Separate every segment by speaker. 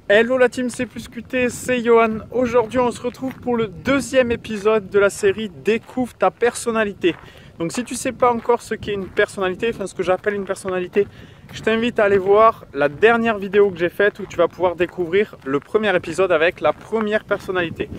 Speaker 1: Hello la team C+QT, c'est Johan. Aujourd'hui on se retrouve pour le deuxième épisode de la série Découvre ta personnalité. Donc si tu ne sais pas encore ce qu'est une personnalité, enfin ce que j'appelle une personnalité, je t'invite à aller voir la dernière vidéo que j'ai faite où tu vas pouvoir découvrir le premier épisode avec la première personnalité.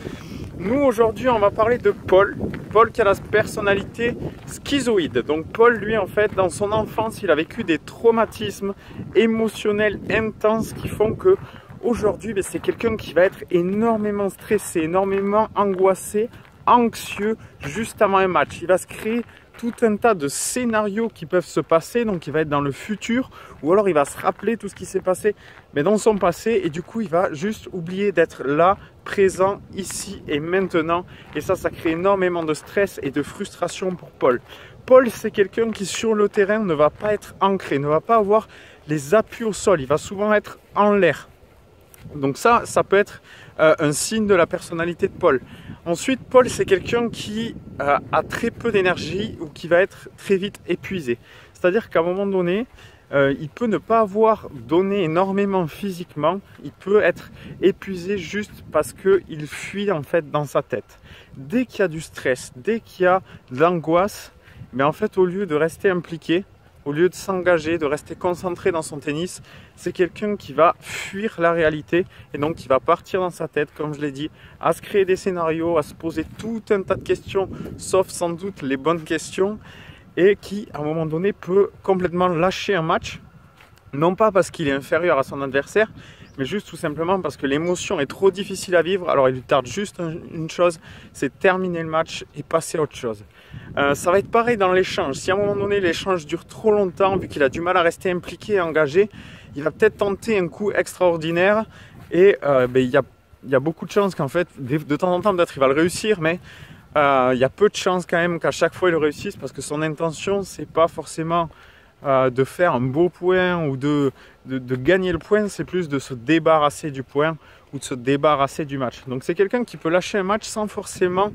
Speaker 1: Nous aujourd'hui on va parler de Paul. Paul qui a la personnalité schizoïde. Donc Paul lui en fait dans son enfance il a vécu des traumatismes émotionnels intenses qui font que aujourd'hui, c'est quelqu'un qui va être énormément stressé, énormément angoissé, anxieux juste avant un match. Il va se créer tout un tas de scénarios qui peuvent se passer, donc il va être dans le futur, ou alors il va se rappeler tout ce qui s'est passé mais dans son passé, et du coup il va juste oublier d'être là, présent, ici et maintenant, et ça crée énormément de stress et de frustration pour Paul. Paul, c'est quelqu'un qui sur le terrain ne va pas être ancré, ne va pas avoir les appuis au sol, il va souvent être en l'air. Donc ça peut être un signe de la personnalité de Paul. Ensuite, Paul, c'est quelqu'un qui a très peu d'énergie ou qui va être très vite épuisé. C'est-à-dire qu'à un moment donné, il peut ne pas avoir donné énormément physiquement. Il peut être épuisé juste parce qu'il fuit en fait dans sa tête. Dès qu'il y a du stress, dès qu'il y a de l'angoisse, mais en fait, au lieu de rester impliqué, au lieu de s'engager, de rester concentré dans son tennis, c'est quelqu'un qui va fuir la réalité et donc qui va partir dans sa tête, comme je l'ai dit, à se créer des scénarios, à se poser tout un tas de questions, sauf sans doute les bonnes questions, et qui, à un moment donné, peut complètement lâcher un match, non pas parce qu'il est inférieur à son adversaire, mais juste tout simplement parce que l'émotion est trop difficile à vivre. Alors il lui tarde juste une chose, c'est terminer le match et passer à autre chose. Ça va être pareil dans l'échange. Si à un moment donné l'échange dure trop longtemps, vu qu'il a du mal à rester impliqué et engagé, il va peut-être tenter un coup extraordinaire et il y a beaucoup de chances qu'en fait, de temps en temps peut-être il va le réussir, mais il y a peu de chances quand même qu'à chaque fois il le réussisse, parce que son intention c'est pas forcément de faire un beau point ou de gagner le point, c'est plus de se débarrasser du point ou de se débarrasser du match. Donc c'est quelqu'un qui peut lâcher un match sans forcément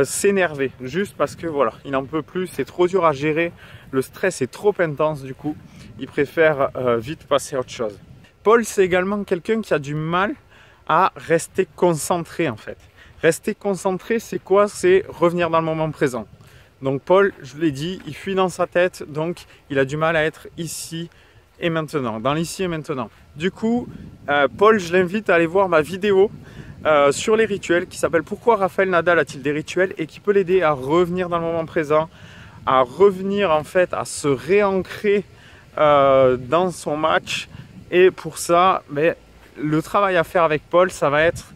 Speaker 1: s'énerver, juste parce que voilà, il n'en peut plus, c'est trop dur à gérer, le stress est trop intense, du coup il préfère vite passer à autre chose. Paul, c'est également quelqu'un qui a du mal à rester concentré en fait. Rester concentré, c'est quoi? C'est revenir dans le moment présent. Donc Paul, je l'ai dit, il fuit dans sa tête, donc il a du mal à être ici et maintenant, dans l'ici et maintenant. Du coup, Paul, je l'invite à aller voir ma vidéo sur les rituels qui s'appelle « Pourquoi Rafael Nadal a-t-il des rituels ?» et qui peut l'aider à revenir dans le moment présent, à revenir en fait, à se réancrer dans son match. Et pour ça, le travail à faire avec Paul, ça va être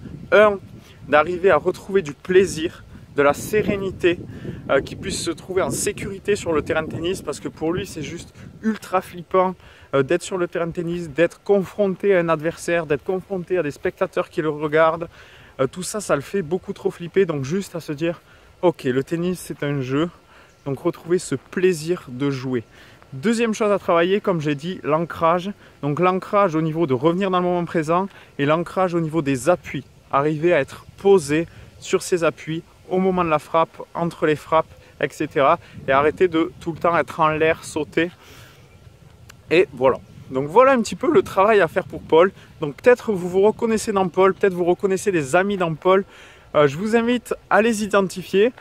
Speaker 1: d'arriver à retrouver du plaisir, de la sérénité, qui puisse se trouver en sécurité sur le terrain de tennis, parce que pour lui c'est juste ultra flippant d'être sur le terrain de tennis, d'être confronté à un adversaire, d'être confronté à des spectateurs qui le regardent. Tout ça, ça le fait beaucoup trop flipper, donc juste à se dire ok, le tennis c'est un jeu, donc retrouver ce plaisir de jouer. Deuxième chose à travailler, comme j'ai dit, l'ancrage. Donc l'ancrage au niveau de revenir dans le moment présent et l'ancrage au niveau des appuis. Arriver à être posé sur ses appuis au moment de la frappe, entre les frappes, etc. Et arrêter de tout le temps être en l'air, sauter. Et voilà. Donc voilà un petit peu le travail à faire pour Paul. Donc peut-être vous vous reconnaissez dans Paul, peut-être vous reconnaissez des amis dans Paul. Je vous invite à les identifier.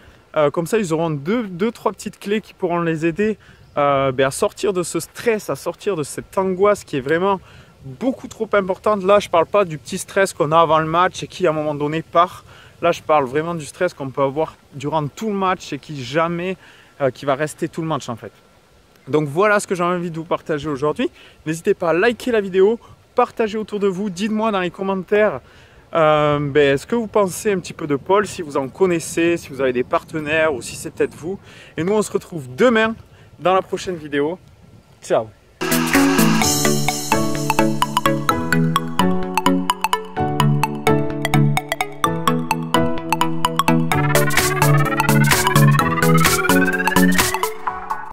Speaker 1: Comme ça, ils auront deux, trois petites clés qui pourront les aider à sortir de ce stress, à sortir de cette angoisse qui est vraiment beaucoup trop importante. Là, je ne parle pas du petit stress qu'on a avant le match et qui à un moment donné part. Là, je parle vraiment du stress qu'on peut avoir durant tout le match et qui va rester tout le match en fait. Donc voilà ce que j'ai envie de vous partager aujourd'hui. N'hésitez pas à liker la vidéo, partager autour de vous, dites-moi dans les commentaires ce que vous pensez un petit peu de Paul, si vous en connaissez, si vous avez des partenaires ou si c'est peut-être vous. Et nous, on se retrouve demain dans la prochaine vidéo. Ciao!